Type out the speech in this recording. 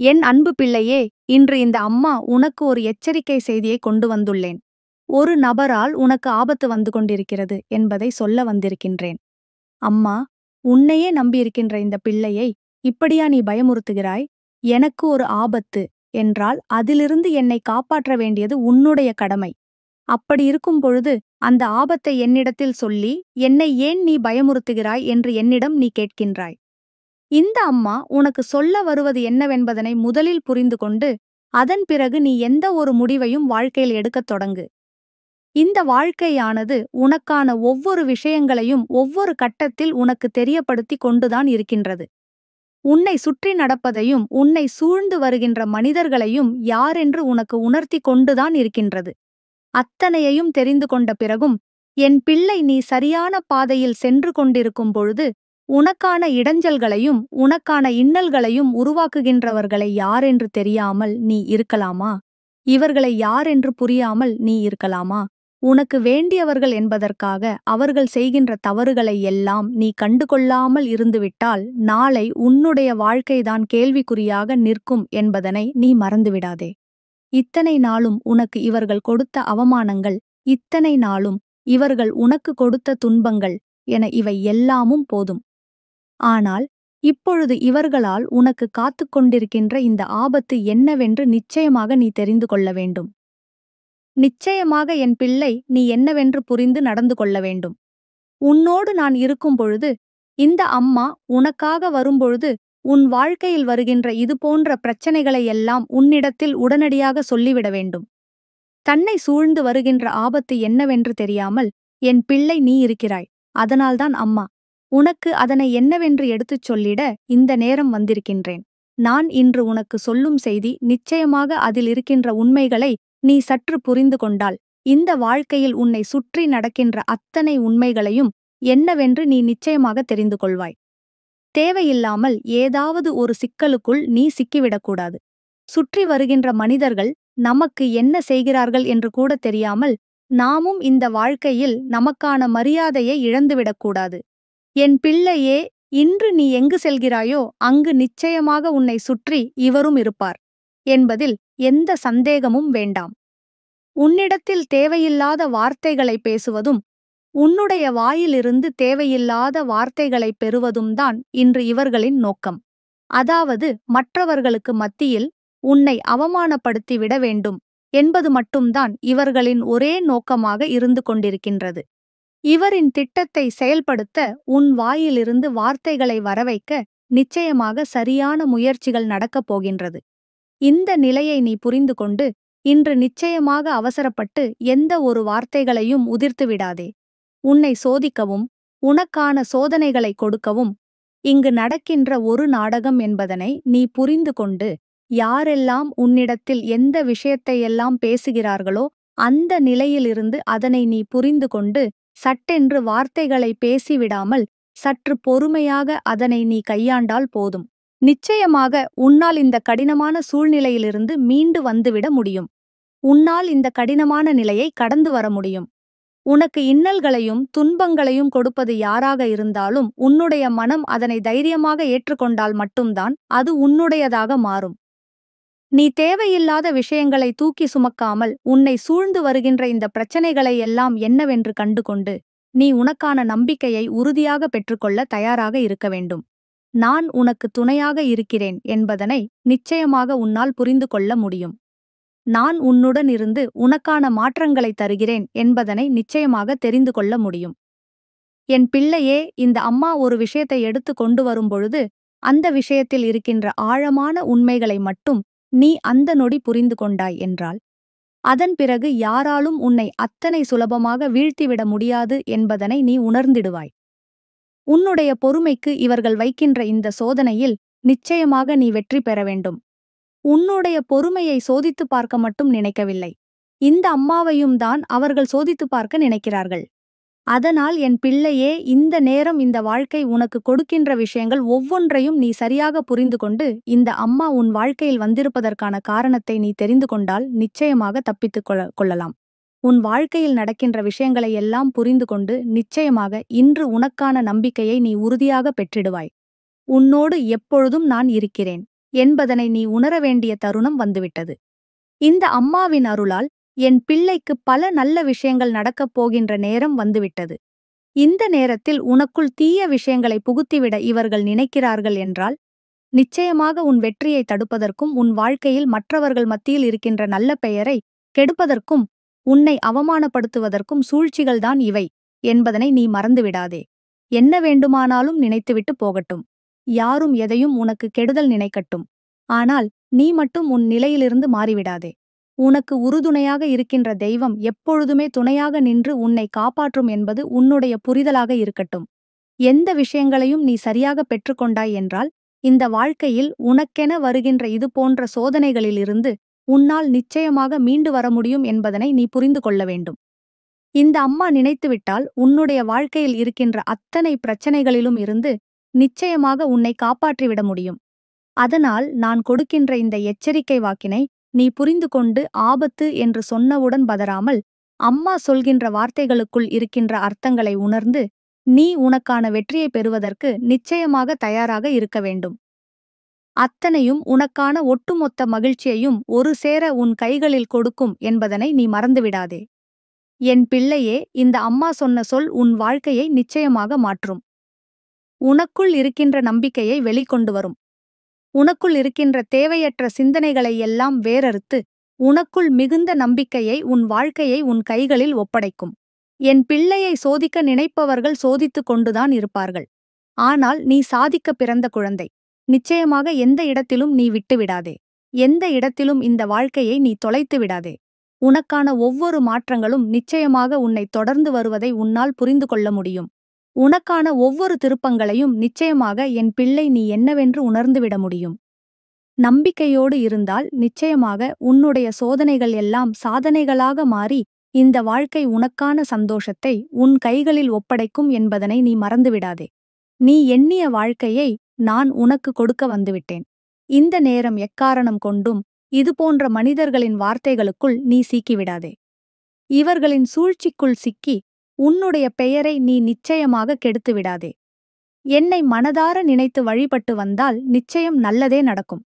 என் அன்பு பிள்ளையே, இன்று இந்த அம்மா உனக்கு ஒரு எச்சரிக்கை செய்தியை கொண்டு வந்துள்ளேன். ஒரு நபரால் உனக்கு ஆபத்து வந்து கொண்டிருக்கிறது என்பதை சொல்ல வந்திருக்கின்றேன். அம்மா, உன்னையே நம்பியிருக்கின்ற இந்த பிள்ளையை இப்படியா நீ பயமுறுத்துகிறாய்? எனக்கு ஒரு ஆபத்து என்றால் அதிலிருந்து என்னை காப்பாற்ற வேண்டியது உன்னுடைய கடமை. அப்படி இருக்கும் பொழுது அந்த ஆபத்தை என்னிடத்தில் சொல்லி என்னை ஏன் நீ பயமுறுத்துகிறாய் என்று என்னிடம் நீ கேட்கின்றாய். இந்த அம்மா உனக்கு சொல்ல வருவது என்னவென்பதனை முதலில் புரிந்து கொண்டு அதன் பிறகு நீ எந்த ஒரு முடிவையும் வாழ்க்கையில் எடுக்கத் தொடங்கு. இந்த வாழ்க்கையானது உனக்கான ஒவ்வொரு விஷயங்களையும் ஒவ்வொரு கட்டத்தில் உனக்கு தெரியப்படுத்தி கொண்டுதான் இருக்கின்றது. உன்னை சுற்றி நடப்பதையும் உன்னை சூழ்ந்து வருகின்ற மனிதர்களையும் யாரென்று உனக்கு உணர்த்தி கொண்டுதான் இருக்கின்றது. அத்தனையையும் தெரிந்து கொண்ட பிறகும் என் பிள்ளை நீ சரியான பாதையில் சென்று கொண்டிருக்கும் பொழுது உனக்கான இடைஞ்சல்களையும் உனக்கான இன்னல்களையும் உருவாக்குகின்றவர்களை யாரென்று தெரியாமல் நீ இருக்கலாமா? இவர்களை யாரென்று புரியாமல் நீ இருக்கலாமா? உனக்கு வேண்டியவர்கள் என்பதற்காக அவர்கள் செய்கின்ற தவறுகளை எல்லாம் நீ கண்டுகொள்ளாமல் இருந்துவிட்டால் நாளை உன்னுடைய வாழ்க்கைதான் கேள்விக்குறியாக நிற்கும் என்பதனை நீ மறந்துவிடாதே. இத்தனை நாளும் உனக்கு இவர்கள் கொடுத்த அவமானங்கள், இத்தனை நாளும் இவர்கள் உனக்கு கொடுத்த துன்பங்கள் என இவை எல்லாமும் போதும். ஆனால் இப்பொழுது இவர்களால் உனக்கு காத்துக் கொண்டிருக்கின்ற இந்த ஆபத்து என்னவென்று நிச்சயமாக நீ தெரிந்து கொள்ள வேண்டும். நிச்சயமாக என் பிள்ளை நீ என்னவென்று புரிந்து நடந்து கொள்ள வேண்டும். உன்னோடு நான் இருக்கும் பொழுது, இந்த அம்மா உனக்காக வரும்பொழுது உன் வாழ்க்கையில் வருகின்ற இதுபோன்ற பிரச்சனைகளை எல்லாம் உன்னிடத்தில் உடனடியாக சொல்லிவிட வேண்டும். தன்னை சூழ்ந்து வருகின்ற ஆபத்து என்னவென்று தெரியாமல் என் பிள்ளை நீ இருக்கிறாய். அதனால்தான் அம்மா உனக்கு அதனை என்னவென்று எடுத்துச் சொல்லிட இந்த நேரம் வந்திருக்கின்றேன். நான் இன்று உனக்கு சொல்லும் செய்தி நிச்சயமாக அதில் இருக்கின்ற உண்மைகளை நீ சற்று புரிந்து கொண்டால் இந்த வாழ்க்கையில் உன்னை சுற்றி நடக்கின்ற அத்தனை உண்மைகளையும் என்னவென்று நீ நிச்சயமாக தெரிந்து கொள்வாய். தேவையில்லாமல் ஏதாவது ஒரு சிக்கலுக்குள் நீ சிக்கிவிடக்கூடாது. சுற்றி வருகின்ற மனிதர்கள் நமக்கு என்ன செய்கிறார்கள் என்று கூட தெரியாமல் நாமும் இந்த வாழ்க்கையில் நமக்கான மரியாதையை இழந்துவிடக்கூடாது. என் பிள்ளையே, இன்று நீ எங்கு செல்கிறாயோ அங்கு நிச்சயமாக உன்னை சுற்றி இவரும் இருப்பார் என்பதில் எந்த சந்தேகமும் வேண்டாம். உன்னிடத்தில் தேவையில்லாத வார்த்தைகளை பேசுவதும் உன்னுடைய வாயிலிருந்து தேவையில்லாத வார்த்தைகளை பெறுவதும் தான் இன்று இவர்களின் நோக்கம். அதாவது மற்றவர்களுக்கு மத்தியில் உன்னை அவமானப்படுத்தி விட வேண்டும் என்பது மட்டும்தான் இவர்களின் ஒரே நோக்கமாக இருந்து கொண்டிருக்கின்றது. இவரின் திட்டத்தை செயல்படுத்த உன் வாயிலிருந்து வார்த்தைகளை வரவைக்க நிச்சயமாக சரியான முயற்சிகள் நடக்கப் போகின்றது. இந்த நிலையை நீ புரிந்து கொண்டு இன்று நிச்சயமாக அவசரப்பட்டு எந்த ஒரு வார்த்தைகளையும் உதிர்த்து விடாதே. உன்னை சோதிக்கவும் உனக்கான சோதனைகளை கொடுக்கவும் இங்கு நடக்கின்ற ஒரு நாடகம் என்பதனை நீ புரிந்து கொண்டு யாரெல்லாம் உன்னிடத்தில் எந்த விஷயத்தையெல்லாம் பேசுகிறார்களோ அந்த நிலையிலிருந்து அதனை நீ புரிந்து கொண்டு சட்டென்று வார்த்தைகளை பேசிவிடாமல் சற்று பொறுமையாக அதனை நீ கையாண்டால் போதும். நிச்சயமாக உன்னால் இந்த கடினமான சூழ்நிலையிலிருந்து மீண்டு வந்துவிட முடியும். உன்னால் இந்த கடினமான நிலையை கடந்து வர முடியும். உனக்கு இன்னல்களையும் துன்பங்களையும் கொடுப்பது யாராக இருந்தாலும் உன்னுடைய மனம் அதனை தைரியமாக ஏற்றுக்கொண்டால் மட்டும்தான் அது உன்னுடையதாக மாறும். நீ தேவையில்லாத விஷயங்களை தூக்கி சுமக்காமல் உன்னை சூழ்ந்து வருகின்ற இந்த பிரச்சனைகளை எல்லாம் என்னவென்று கண்டுகொண்டு நீ உனக்கான நம்பிக்கையை உறுதியாக பெற்றுக்கொள்ள தயாராக இருக்க வேண்டும். நான் உனக்கு துணையாக இருக்கிறேன் என்பதனை நிச்சயமாக உன்னால் புரிந்து கொள்ள முடியும். நான் உன்னுடன் இருந்து உனக்கான மாற்றங்களை தருகிறேன் என்பதனை நிச்சயமாக தெரிந்து கொள்ள முடியும். என் பிள்ளையே, இந்த அம்மா ஒரு விஷயத்தை எடுத்து கொண்டு வரும்பொழுது அந்த விஷயத்தில் இருக்கின்ற ஆழமான உண்மைகளை மட்டும் நீ அந்த நொடி புரிந்து கொண்டாய் என்றால் அதன் பிறகு யாராலும் உன்னை அத்தனை சுலபமாக வீழ்த்திவிட முடியாது என்பதனை நீ உணர்ந்திடுவாய். உன்னுடைய பொறுமைக்கு இவர்கள் வைக்கின்ற இந்த சோதனையில் நிச்சயமாக நீ வெற்றி பெற வேண்டும். உன்னுடைய பொறுமையை சோதித்து பார்க்க மட்டும் நினைக்கவில்லை, இந்த அம்மாவையும் தான் அவர்கள் சோதித்து பார்க்க நினைக்கிறார்கள். அதனால் என் பிள்ளையே, இந்த நேரம் இந்த வாழ்க்கை உனக்கு கொடுக்கின்ற விஷயங்கள் ஒவ்வொன்றையும் நீ சரியாக புரிந்து கொண்டு இந்த அம்மா உன் வாழ்க்கையில் வந்திருப்பதற்கான காரணத்தை நீ தெரிந்து கொண்டால் நிச்சயமாக தப்பித்துக் கொள்ளலாம். உன் வாழ்க்கையில் நடக்கின்ற விஷயங்களை எல்லாம் புரிந்து கொண்டு நிச்சயமாக இன்று உனக்கான நம்பிக்கையை நீ உறுதியாக பெற்றிடுவாய். உன்னோடு எப்பொழுதும் நான் இருக்கிறேன். என்பதனை நீ உணர வேண்டிய தருணம் வந்துவிட்டது. இந்த அம்மாவின் அருளால் என் பிள்ளைக்கு பல நல்ல விஷயங்கள் நடக்கப் போகின்ற நேரம் வந்துவிட்டது. இந்த நேரத்தில் உனக்குள் தீய விஷயங்களை புகுத்திவிட இவர்கள் நினைக்கிறார்கள் என்றால், நிச்சயமாக உன் வெற்றியை தடுப்பதற்கும் உன் வாழ்க்கையில் மற்றவர்கள் மத்தியில் இருக்கின்ற நல்ல பெயரை கெடுப்பதற்கும் உன்னை அவமானப்படுத்துவதற்கும் சூழ்ச்சிகள்தான் இவை என்பதனை நீ மறந்துவிடாதே. என்ன வேண்டுமானாலும் நினைத்துவிட்டு போகட்டும். யாரும் எதையும் உனக்கு கெடுதல் நினைக்கட்டும். ஆனால் நீ மட்டும் உன் நிலையிலிருந்து மாறிவிடாதே. உனக்கு உறுதுணையாக இருக்கின்ற தெய்வம் எப்பொழுதுமே துணையாக நின்று உன்னை காப்பாற்றும் என்பது உன்னுடைய புரிதலாக இருக்கட்டும். எந்த விஷயங்களையும் நீ சரியாக பெற்றுக்கொண்டாய் என்றால், இந்த வாழ்க்கையில் உனக்கென வருகின்ற இது போன்ற சோதனைகளிலிருந்து உன்னால் நிச்சயமாக மீண்டு வர முடியும் என்பதனை நீ புரிந்து கொள்ள வேண்டும். இந்த அம்மா நினைத்துவிட்டால் உன்னுடைய வாழ்க்கையில் இருக்கின்ற அத்தனை பிரச்சனைகளிலும் இருந்து நிச்சயமாக உன்னை காப்பாற்றிவிட முடியும். அதனால் நான் கொடுக்கின்ற இந்த எச்சரிக்கை வாக்கினை நீ புரிந்து கொண்டு ஆபத்து என்று சொன்னவுடன் பதறாமல், அம்மா சொல்கின்ற வார்த்தைகளுக்குள் இருக்கின்ற அர்த்தங்களை உணர்ந்து நீ உனக்கான வெற்றியை பெறுவதற்கு நிச்சயமாக தயாராக இருக்க வேண்டும். அத்தனையும் உனக்கான ஒட்டுமொத்த மகிழ்ச்சியையும் ஒரு சேர உன் கைகளில் கொடுக்கும் என்பதனை நீ மறந்துவிடாதே. என் பிள்ளையே, இந்த அம்மா சொன்ன சொல் உன் வாழ்க்கையை நிச்சயமாக மாற்றும். உனக்குள் இருக்கின்ற நம்பிக்கையை வெளிக்கொண்டு வரும். உனக்குள் இருக்கின்ற தேவையற்ற சிந்தனைகளை எல்லாம் வேரறுத்து உனக்குள் மிகுந்த நம்பிக்கையை உன் வாழ்க்கையை உன் கைகளில் ஒப்படைக்கும். என் பிள்ளையை சோதிக்க நினைப்பவர்கள் சோதித்துக் கொண்டுதான் இருப்பார்கள். ஆனால் நீ சாதிக்க பிறந்த குழந்தை. நிச்சயமாக எந்த இடத்திலும் நீ விட்டுவிடாதே. எந்த இடத்திலும் இந்த வாழ்க்கையை நீ தொலைத்து விடாதே. உனக்கான ஒவ்வொரு மாற்றங்களும் நிச்சயமாக உன்னை தொடர்ந்து வருவதை உன்னால் புரிந்து கொள்ள முடியும். உனக்கான ஒவ்வொரு திருப்பங்களையும் நிச்சயமாக என் பிள்ளை நீ என்னவென்று உணர்ந்துவிட முடியும். நம்பிக்கையோடு இருந்தால் நிச்சயமாக உன்னுடைய சோதனைகள் எல்லாம் சாதனைகளாக மாறி இந்த வாழ்க்கை உனக்கான சந்தோஷத்தை உன் கைகளில் ஒப்படைக்கும் என்பதனை நீ மறந்துவிடாதே. நீ எண்ணிய வாழ்க்கையை நான் உனக்கு கொடுக்க வந்துவிட்டேன். இந்த நேரம் எக்காரணம் கொண்டும் இதுபோன்ற மனிதர்களின் வார்த்தைகளுக்குள் நீ சிக்கிவிடாதே. இவர்களின் சூழ்ச்சிக்குள் சிக்கி உன்னுடைய பெயரை நீ நிச்சயமாக கெடுத்துவிடாதே. என்னை மனதார நினைத்து வழிபட்டு வந்தால் நிச்சயம் நல்லதே நடக்கும்.